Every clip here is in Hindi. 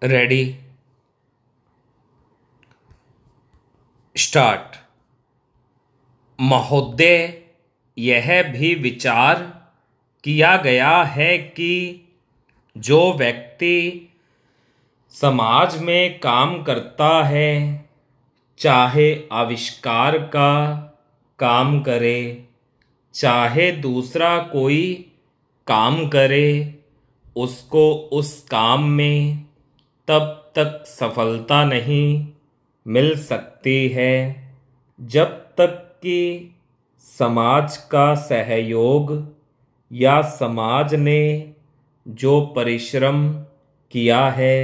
Ready start. महोदय, यह भी विचार किया गया है कि जो व्यक्ति समाज में काम करता है, चाहे आविष्कार का काम करे, चाहे दूसरा कोई काम करे, उसको उस काम में तब तक सफलता नहीं मिल सकती है जब तक कि समाज का सहयोग या समाज ने जो परिश्रम किया है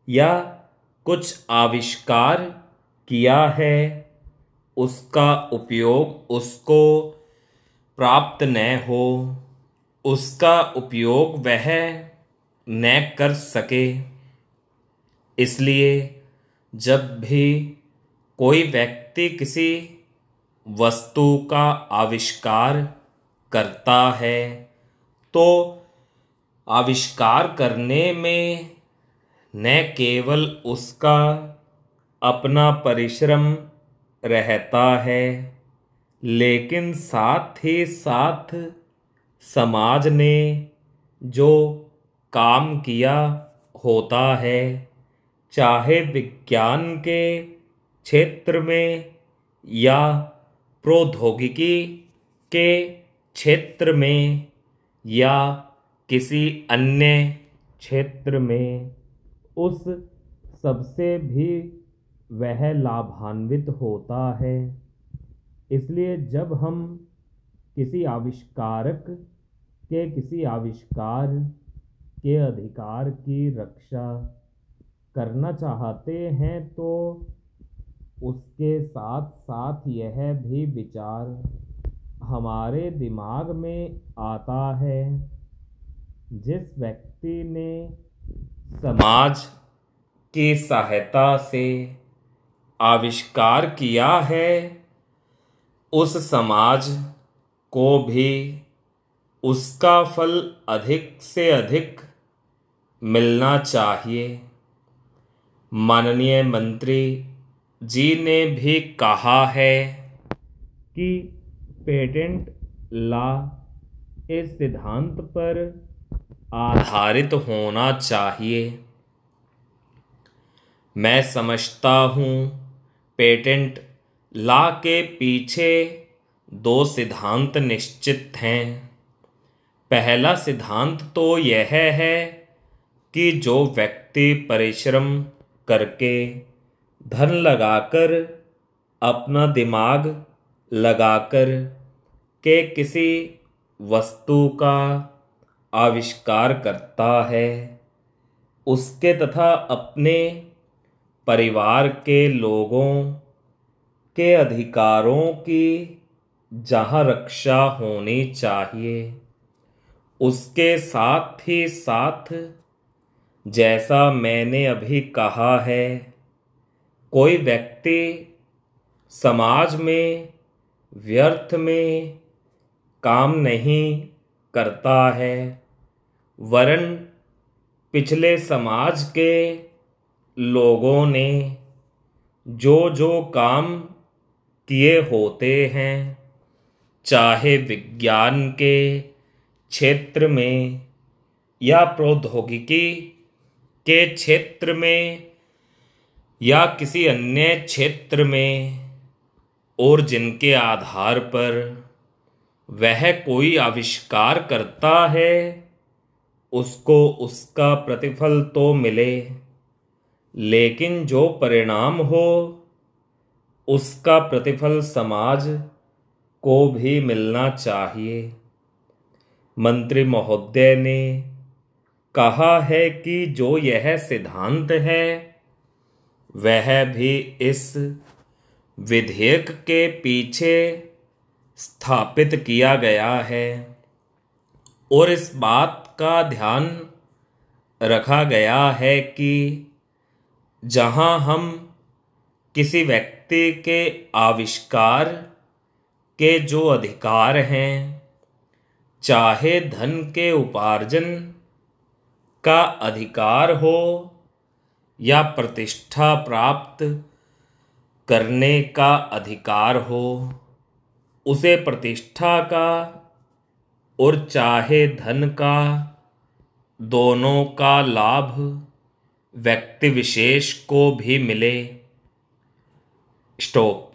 या कुछ आविष्कार किया है उसका उपयोग उसको प्राप्त न हो, उसका उपयोग वह न कर सके। इसलिए जब भी कोई व्यक्ति किसी वस्तु का आविष्कार करता है तो आविष्कार करने में न केवल उसका अपना परिश्रम रहता है, लेकिन साथ ही साथ समाज ने जो काम किया होता है, चाहे विज्ञान के क्षेत्र में या प्रौद्योगिकी के क्षेत्र में या किसी अन्य क्षेत्र में, उस सबसे भी वह लाभान्वित होता है। इसलिए जब हम किसी आविष्कारक के किसी आविष्कार के अधिकार की रक्षा करना चाहते हैं तो उसके साथ साथ यह भी विचार हमारे दिमाग में आता है, जिस व्यक्ति ने समाज की सहायता से आविष्कार किया है उस समाज को भी उसका फल अधिक से अधिक मिलना चाहिए। माननीय मंत्री जी ने भी कहा है कि पेटेंट लॉ इस सिद्धांत पर आधारित होना चाहिए। मैं समझता हूँ पेटेंट लॉ के पीछे दो सिद्धांत निश्चित हैं। पहला सिद्धांत तो यह है कि जो व्यक्ति परिश्रम करके धन लगाकर अपना दिमाग लगाकर के किसी वस्तु का आविष्कार करता है, उसके तथा अपने परिवार के लोगों के अधिकारों की जहाँ रक्षा होनी चाहिए, उसके साथ ही साथ जैसा मैंने अभी कहा है, कोई व्यक्ति समाज में व्यर्थ में काम नहीं करता है, वरन पिछले समाज के लोगों ने जो जो काम किए होते हैं, चाहे विज्ञान के क्षेत्र में या प्रौद्योगिकी के क्षेत्र में या किसी अन्य क्षेत्र में, और जिनके आधार पर वह कोई आविष्कार करता है उसको उसका प्रतिफल तो मिले, लेकिन जो परिणाम हो उसका प्रतिफल समाज को भी मिलना चाहिए। मंत्री महोदय ने कहा है कि जो यह सिद्धांत है वह भी इस विधेयक के पीछे स्थापित किया गया है और इस बात का ध्यान रखा गया है कि जहां हम किसी व्यक्ति के आविष्कार के जो अधिकार हैं, चाहे धन के उपार्जन का अधिकार हो या प्रतिष्ठा प्राप्त करने का अधिकार हो, उसे प्रतिष्ठा का और चाहे धन का, दोनों का लाभ व्यक्ति विशेष को भी मिले। स्टॉप।